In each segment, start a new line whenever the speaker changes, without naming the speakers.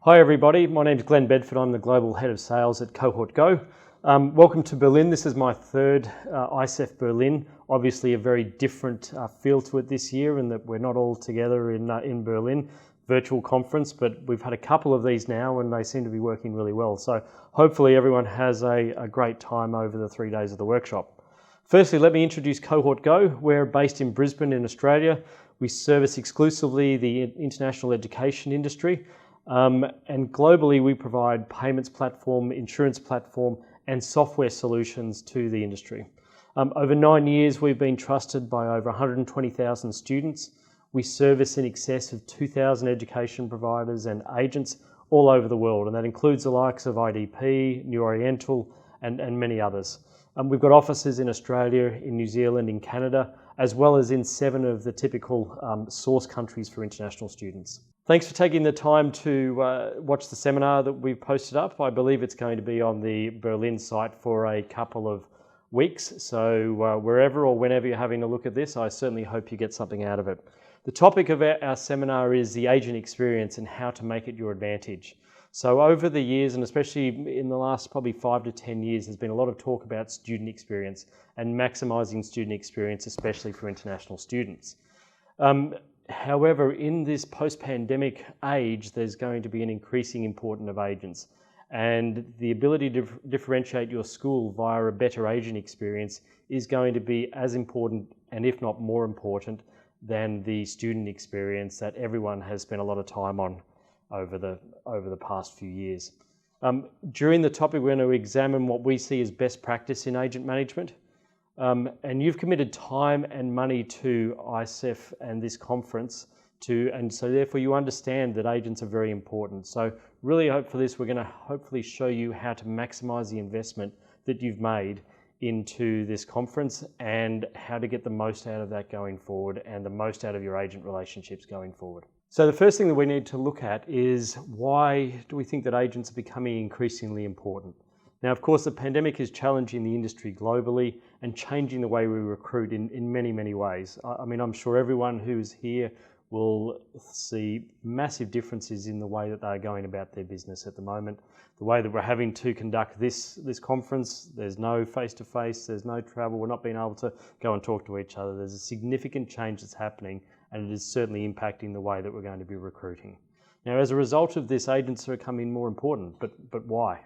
Hi everybody, my name is Glenn Bedford. I'm the Global Head of Sales at Cohort Go. Welcome to Berlin. This is my third ICEF Berlin. Obviously a very different feel to it this year in that we're not all together in Berlin, virtual conference, but we've had a couple of these now and they seem to be working really well. So hopefully everyone has a great time over the 3 days of the workshop. Firstly, let me introduce Cohort Go. We're based in Brisbane in Australia. We service exclusively the international education industry. And globally, we provide payments platform, insurance platform, and software solutions to the industry. Over 9 years, we've been trusted by over 120,000 students. We service in excess of 2,000 education providers and agents all over the world, and that includes the likes of IDP, New Oriental, and many others. We've got offices in Australia, in New Zealand, in Canada, as well as in 7 of the typical source countries for international students. Thanks for taking the time to watch the seminar that we've posted up. I believe it's going to be on the Berlin site for a couple of weeks. So wherever or whenever you're having a look at this, I certainly hope you get something out of it. The topic of our seminar is the agent experience and how to make it your advantage. So over the years, and especially in the last probably 5 to 10 years, there's been a lot of talk about student experience and maximizing student experience, especially for international students. However, in this post-pandemic age, there's going to be an increasing importance of agents, and the ability to differentiate your school via a better agent experience is going to be as important, and if not more important, than the student experience that everyone has spent a lot of time on over the past few years. During the topic, we're going to examine what we see as best practice in agent management. And you've committed time and money to ICEF and this conference and so therefore you understand that agents are very important. So really hope for this, we're going to hopefully show you how to maximize the investment that you've made into this conference and how to get the most out of that going forward and the most out of your agent relationships going forward. So the first thing that we need to look at is, why do we think that agents are becoming increasingly important? Now, of course, the pandemic is challenging the industry globally and changing the way we recruit in many, many ways. I mean, I'm sure everyone who's here will see massive differences in the way that they're going about their business at the moment. The way that we're having to conduct this conference, there's no face-to-face, there's no travel, we're not being able to go and talk to each other. There's a significant change that's happening, and it is certainly impacting the way that we're going to be recruiting. Now, as a result of this, agents are becoming more important, but why?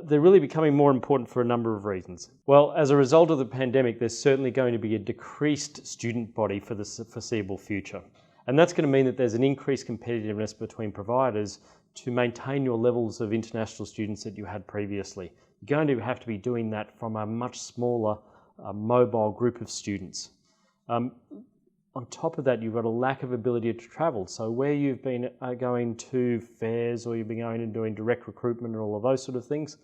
They're really becoming more important for a number of reasons. Well, as a result of the pandemic, there's certainly going to be a decreased student body for the foreseeable future. And that's going to mean that there's an increased competitiveness between providers to maintain your levels of international students that you had previously. You're going to have to be doing that from a much smaller mobile group of students. On top of that, you've got a lack of ability to travel. So where you've been going to fairs, or you've been going and doing direct recruitment and all of those sort of things,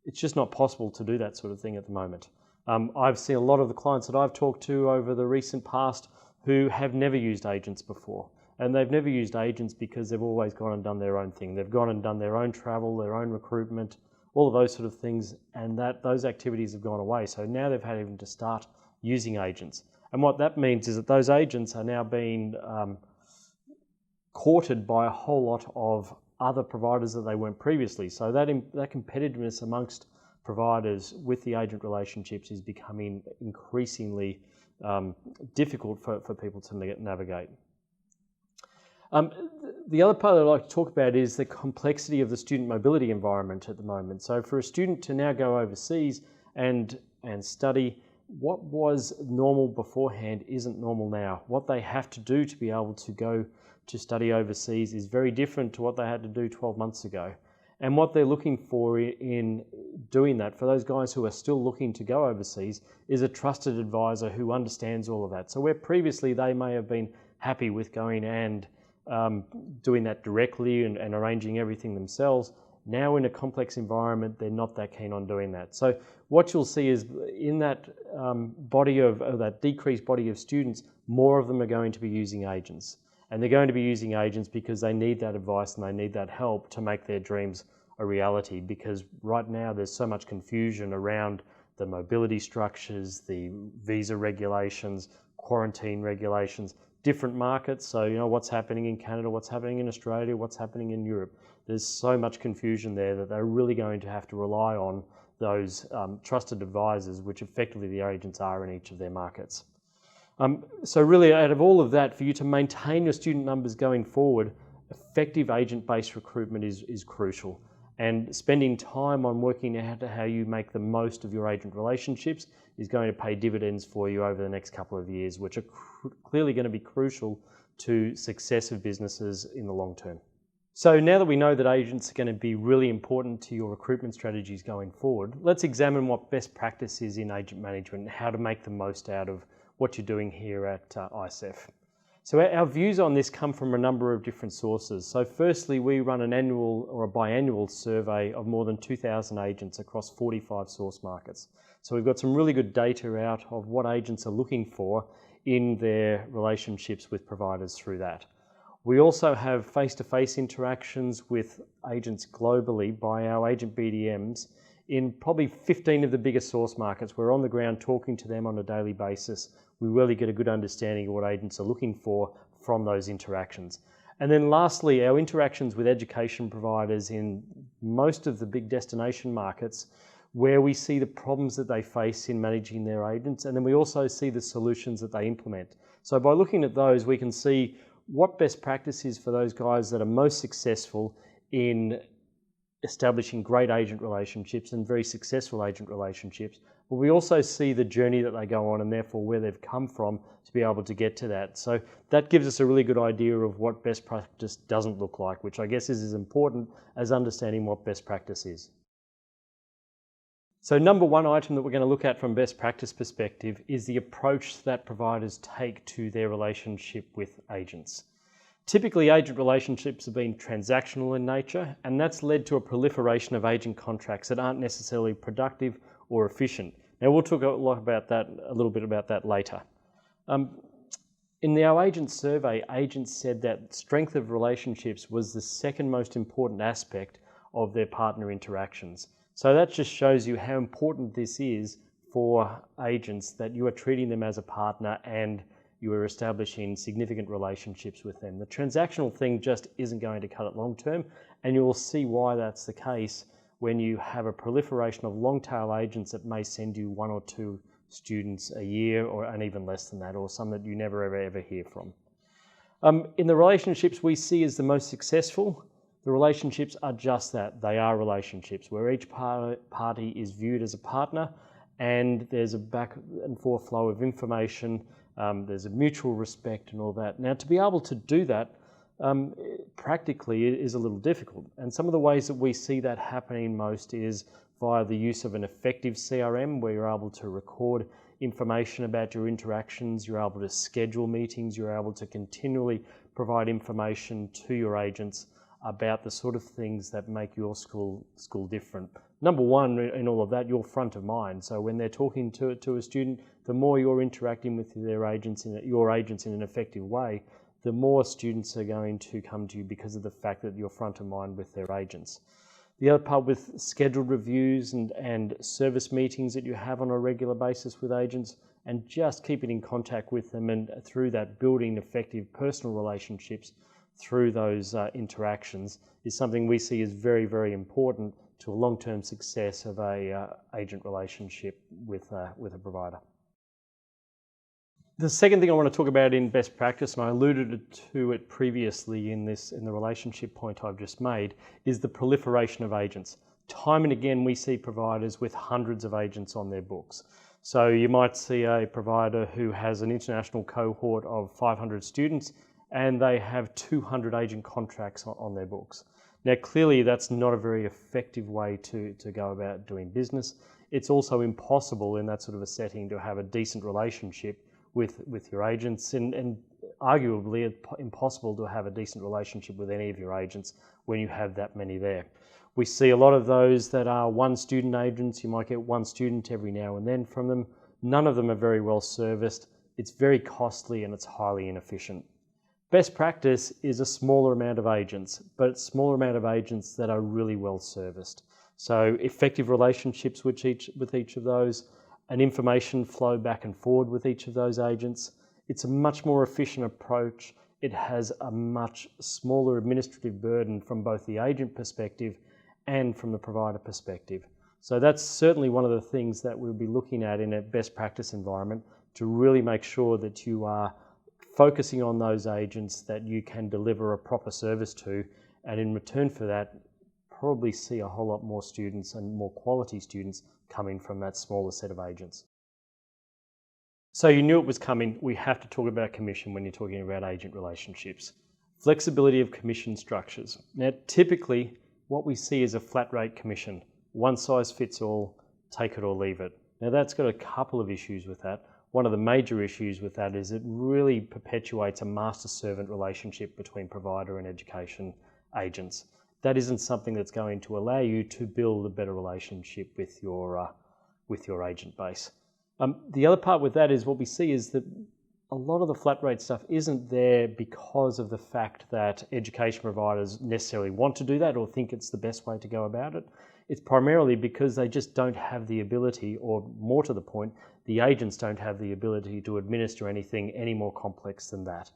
it's just not possible to do that sort of thing at the moment. I've seen a lot of the clients that I've talked to over the recent past who have never used agents before. And they've never used agents because they've always gone and done their own thing. They've gone and done their own travel, their own recruitment, all of those sort of things, and those activities have gone away. So now they've had even to start using agents. And what that means is that those agents are now being courted by a whole lot of other providers that they weren't previously. So that competitiveness amongst providers with the agent relationships is becoming increasingly difficult for people to navigate. The other part I'd like to talk about is the complexity of the student mobility environment at the moment. So for a student to now go overseas and study, what was normal beforehand isn't normal now. What they have to do to be able to go to study overseas is very different to what they had to do 12 months ago. And what they're looking for in doing that, for those guys who are still looking to go overseas, is a trusted advisor who understands all of that. So where previously they may have been happy with going and doing that directly and arranging everything themselves, now in a complex environment, they're not that keen on doing that. So what you'll see is in that that decreased body of students, more of them are going to be using agents. And they're going to be using agents because they need that advice and they need that help to make their dreams a reality. Because right now there's so much confusion around the mobility structures, the visa regulations, quarantine regulations, different markets. So, what's happening in Canada, what's happening in Australia, what's happening in Europe. There's so much confusion there that they're really going to have to rely on those trusted advisors, which effectively the agents are in each of their markets. So really, out of all of that, for you to maintain your student numbers going forward, effective agent-based recruitment is crucial. And spending time on working out how you make the most of your agent relationships is going to pay dividends for you over the next couple of years, which are clearly going to be crucial to success of businesses in the long term. So now that we know that agents are going to be really important to your recruitment strategies going forward, let's examine what best practice is in agent management and how to make the most out of what you're doing here at ISEF. So our views on this come from a number of different sources. So firstly, we run an annual or a biannual survey of more than 2,000 agents across 45 source markets. So we've got some really good data out of what agents are looking for in their relationships with providers through that. We also have face-to-face interactions with agents globally by our agent BDMs in probably 15 of the biggest source markets. We're on the ground talking to them on a daily basis. We really get a good understanding of what agents are looking for from those interactions. And then lastly, our interactions with education providers in most of the big destination markets, where we see the problems that they face in managing their agents, and then we also see the solutions that they implement. So by looking at those, we can see what best practice is for those guys that are most successful in establishing great agent relationships and very successful agent relationships. But we also see the journey that they go on and therefore where they've come from to be able to get to that. So that gives us a really good idea of what best practice doesn't look like, which I guess is as important as understanding what best practice is. So number one item that we're going to look at from best practice perspective is the approach that providers take to their relationship with agents. Typically, agent relationships have been transactional in nature, and that's led to a proliferation of agent contracts that aren't necessarily productive or efficient. Now, we'll talk a little bit about that later. In our agent survey, agents said that strength of relationships was the second most important aspect of their partner interactions. So that just shows you how important this is for agents, that you are treating them as a partner and you are establishing significant relationships with them. The transactional thing just isn't going to cut it long term, and you will see why that's the case when you have a proliferation of long tail agents that may send you 1 or 2 students a year, and even less than that, or some that you never ever hear from. In the relationships we see as the most successful, the relationships are just that. They are relationships where each party is viewed as a partner, and there's a back and forth flow of information. There's a mutual respect and all that. Now, to be able to do that practically is a little difficult. And some of the ways that we see that happening most is via the use of an effective CRM, where you're able to record information about your interactions, you're able to schedule meetings, you're able to continually provide information to your agents about the sort of things that make your school different. Number one, in all of that, you're front of mind. So when they're talking to a student, the more you're interacting with your agents in an effective way, the more students are going to come to you because of the fact that you're front of mind with their agents. The other part with scheduled reviews and service meetings that you have on a regular basis with agents, and just keeping in contact with them, and through that building effective personal relationships through those interactions is something we see as very, very important to a long-term success of a agent relationship with a provider. The second thing I want to talk about in best practice, and I alluded to it previously in the relationship point I've just made, is the proliferation of agents. Time and again, we see providers with hundreds of agents on their books. So you might see a provider who has an international cohort of 500 students, and they have 200 agent contracts on their books. Now, clearly that's not a very effective way to go about doing business. It's also impossible in that sort of a setting to have a decent relationship with your agents, and arguably impossible to have a decent relationship with any of your agents when you have that many there. We see a lot of those that are one student agents. You might get one student every now and then from them. None of them are very well serviced. It's very costly and it's highly inefficient. Best practice is a smaller amount of agents, but a smaller amount of agents that are really well serviced. So effective relationships with each of those, an information flow back and forward with each of those agents, It's a much more efficient approach. It has a much smaller administrative burden from both the agent perspective and from the provider perspective. So that's certainly one of the things that we'll be looking at in a best practice environment, to really make sure that you are focusing on those agents that you can deliver a proper service to, and in return for that, probably see a whole lot more students and more quality students coming from that smaller set of agents. So you knew it was coming. We have to talk about commission when you're talking about agent relationships. Flexibility of commission structures. Now, typically, what we see is a flat rate commission. One size fits all, take it or leave it. Now, that's got a couple of issues with that. One of the major issues with that is it really perpetuates a master-servant relationship between provider and education agents. That isn't something that's going to allow you to build a better relationship with your agent base. The other part with that is what we see is that a lot of the flat rate stuff isn't there because of the fact that education providers necessarily want to do that or think it's the best way to go about it. It's primarily because they just don't have the ability, or more to the point, the agents don't have the ability to administer anything any more complex than that.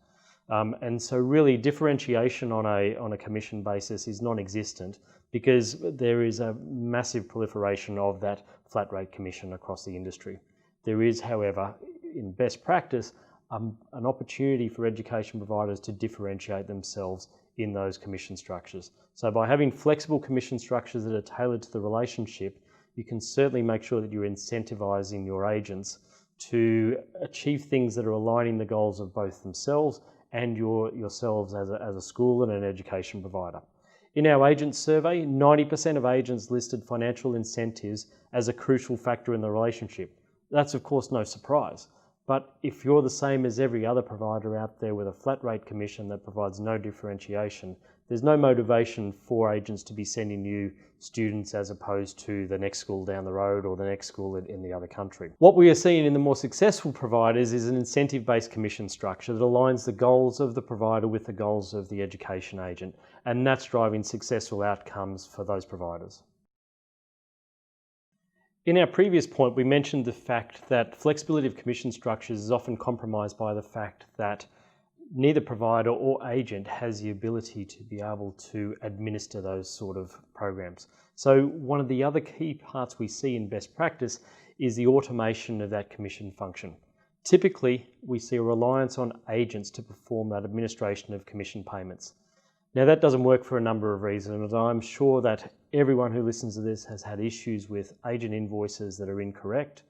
And so really differentiation on a commission basis is non-existent because there is a massive proliferation of that flat rate commission across the industry. There is, however, in best practice, an opportunity for education providers to differentiate themselves in those commission structures. So by having flexible commission structures that are tailored to the relationship, you can certainly make sure that you're incentivizing your agents to achieve things that are aligning the goals of both themselves and yourselves as a school and an education provider. In our agent survey, 90% of agents listed financial incentives as a crucial factor in the relationship. That's of course no surprise, but if you're the same as every other provider out there with a flat rate commission that provides no differentiation, there's no motivation for agents to be sending you students as opposed to the next school down the road or the next school in the other country. What we are seeing in the more successful providers is an incentive-based commission structure that aligns the goals of the provider with the goals of the education agent, and that's driving successful outcomes for those providers. In our previous point, we mentioned the fact that flexibility of commission structures is often compromised by the fact that neither provider or agent has the ability to be able to administer those sort of programs. So one of the other key parts we see in best practice is the automation of that commission function. Typically, we see a reliance on agents to perform that administration of commission payments. Now that doesn't work for a number of reasons. I'm sure that everyone who listens to this has had issues with agent invoices that are incorrect.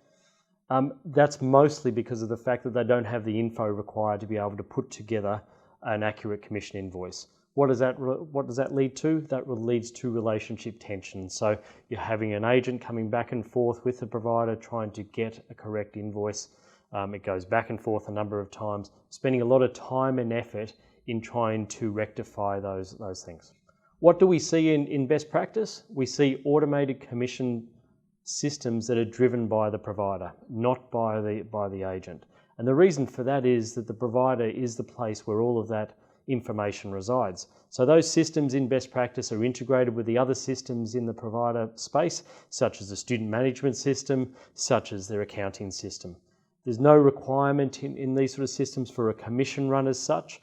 That's mostly because of the fact that they don't have the info required to be able to put together an accurate commission invoice. What does that lead to? That leads to relationship tension. So you're having an agent coming back and forth with the provider trying to get a correct invoice. It goes back and forth a number of times, spending a lot of time and effort in trying to rectify those things. What do we see in best practice? We see automated commission systems that are driven by the provider, not by the agent. And the reason for that is that the provider is the place where all of that information resides. So those systems in best practice are integrated with the other systems in the provider space, such as the student management system, such as their accounting system. There's no requirement in these sort of systems for a commission run as such.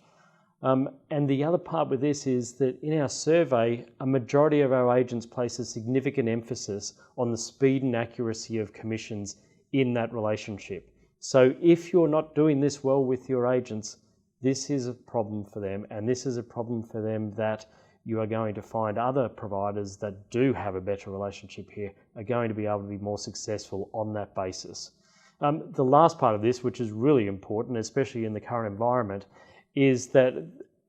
And the other part with this is that in our survey, a majority of our agents place a significant emphasis on the speed and accuracy of commissions in that relationship. So if you're not doing this well with your agents, this is a problem for them, and this is a problem for them that you are going to find other providers that do have a better relationship here are going to be able to be more successful on that basis. The last part of this, which is really important, especially in the current environment, is that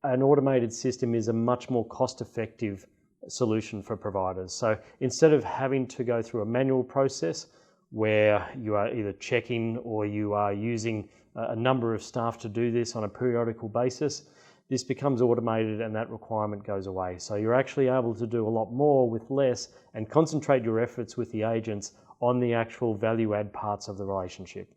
an automated system is a much more cost-effective solution for providers. So instead of having to go through a manual process where you are either checking or you are using a number of staff to do this on a periodical basis, this becomes automated and that requirement goes away. So you're actually able to do a lot more with less and concentrate your efforts with the agents on the actual value-add parts of the relationship.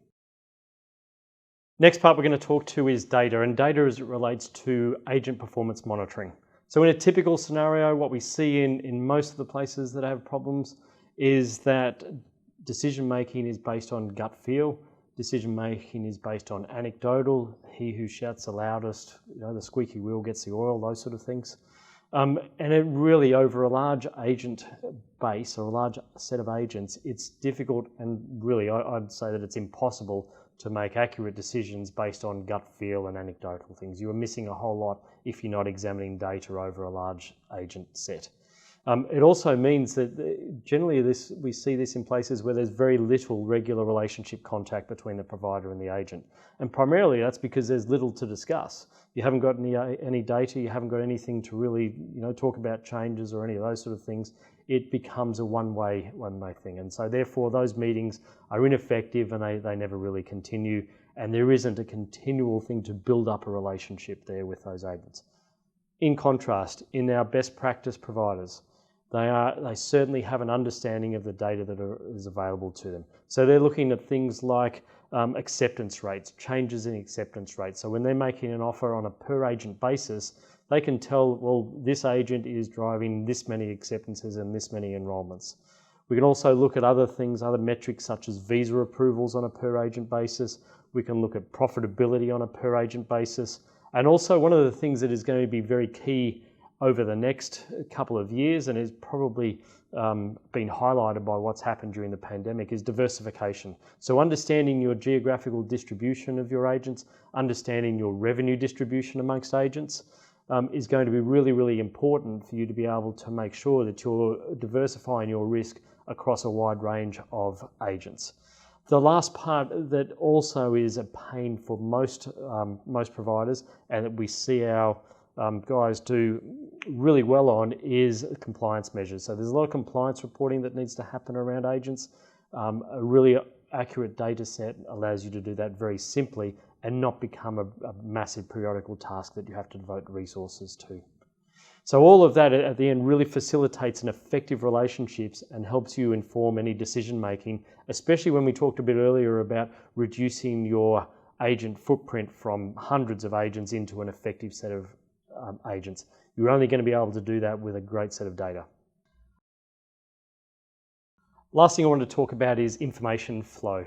Next part we're going to talk to is data, and data as it relates to agent performance monitoring. So in a typical scenario, what we see in most of the places that have problems is that decision making is based on gut feel. decision making is based on anecdotal, he who shouts the loudest, the squeaky wheel gets the oil, those sort of things. And it really, over a large agent base or a large set of agents, it's difficult, and really I'd say that it's impossible to make accurate decisions based on gut feel and anecdotal things. You are missing a whole lot if you're not examining data over a large agent set. It also means that generally we see this in places where there's very little regular relationship contact between the provider and the agent. And primarily that's because there's little to discuss. You haven't got any data, you haven't got anything to really talk about changes or any of those sort of things. It becomes a one-way thing. And so therefore those meetings are ineffective and they never really continue. And there isn't a continual thing to build up a relationship there with those agents. In contrast, in our best practice providers, they certainly have an understanding of the data that is available to them. So they're looking at things like acceptance rates, changes in acceptance rates. So when they're making an offer on a per agent basis, they can tell, well, this agent is driving this many acceptances and this many enrolments. We can also look at other things, other metrics such as visa approvals on a per agent basis. We can look at profitability on a per agent basis. And also one of the things that is going to be very key over the next couple of years, and is probably been highlighted by what's happened during the pandemic, is diversification. So understanding your geographical distribution of your agents, understanding your revenue distribution amongst agents is going to be really, really important for you to be able to make sure that you're diversifying your risk across a wide range of agents. The last part that also is a pain for most providers, and that we see our guys do really well on, is compliance measures. So there's a lot of compliance reporting that needs to happen around agents. A really accurate data set allows you to do that very simply and not become a massive periodical task that you have to devote resources to. So all of that at the end really facilitates an effective relationships and helps you inform any decision making, especially when we talked a bit earlier about reducing your agent footprint from hundreds of agents into an effective set of agents. You're only going to be able to do that with a great set of data. Last thing I want to talk about is information flow.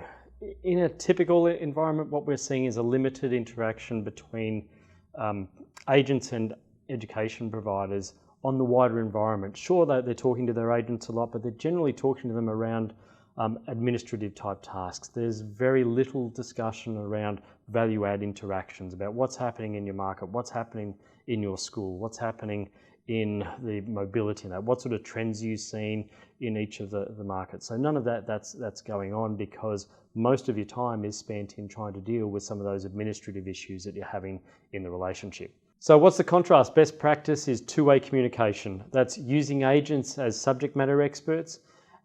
In a typical environment, what we're seeing is a limited interaction between agents and education providers on the wider environment. Sure, they're talking to their agents a lot, but they're generally talking to them around administrative type tasks. There's very little discussion around value add interactions about what's happening in your market, what's happening in your school, what's happening in the mobility, what sort of trends you've seen in each of the markets. So none of that's going on, because most of your time is spent in trying to deal with some of those administrative issues that you're having in the relationship. So what's the contrast? Best practice is two-way communication. That's using agents as subject matter experts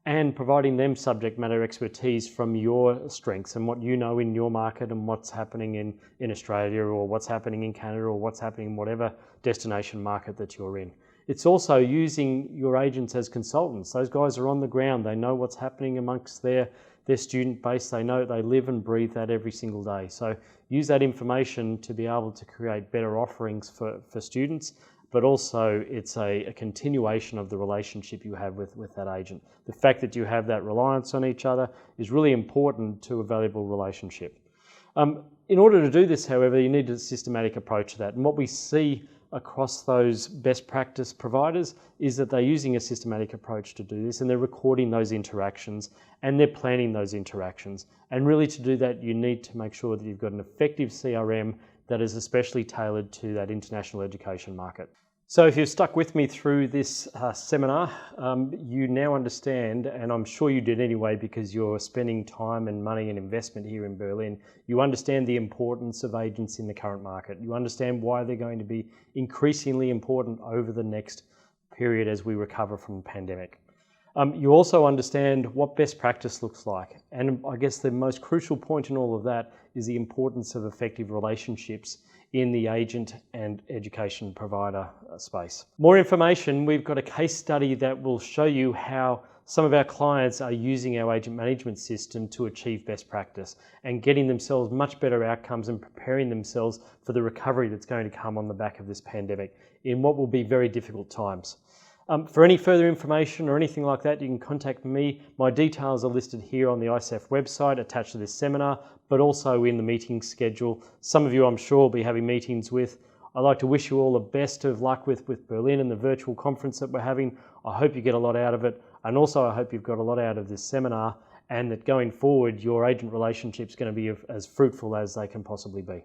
and providing them subject matter expertise from your strengths and what you know in your market and what's happening in Australia, or what's happening in Canada, or what's happening in whatever destination market that you're in. It's also using your agents as consultants. Those guys are on the ground. They know what's happening amongst their student base. They know, they live and breathe that every single day. So use that information to be able to create better offerings for students, but also it's a continuation of the relationship you have with that agent. The fact that you have that reliance on each other is really important to a valuable relationship. In order to do this, however, you need a systematic approach to that. And what we see across those best practice providers is that they're using a systematic approach to do this, and they're recording those interactions and they're planning those interactions. And really, to do that, you need to make sure that you've got an effective CRM that is especially tailored to that international education market. So if you've stuck with me through this seminar, you now understand, and I'm sure you did anyway because you're spending time and money and investment here in Berlin, you understand the importance of agents in the current market. You understand why they're going to be increasingly important over the next period as we recover from the pandemic. You also understand what best practice looks like. And I guess the most crucial point in all of that is the importance of effective relationships in the agent and education provider space. More information, we've got a case study that will show you how some of our clients are using our agent management system to achieve best practice and getting themselves much better outcomes and preparing themselves for the recovery that's going to come on the back of this pandemic in what will be very difficult times. For any further information or anything like that, you can contact me. My details are listed here on the ICEF website attached to this seminar, but also in the meeting schedule. Some of you, I'm sure, will be having meetings with. I'd like to wish you all the best of luck with Berlin and the virtual conference that we're having. I hope you get a lot out of it. And also, I hope you've got a lot out of this seminar, and that going forward, your agent relationship is going to be as fruitful as they can possibly be.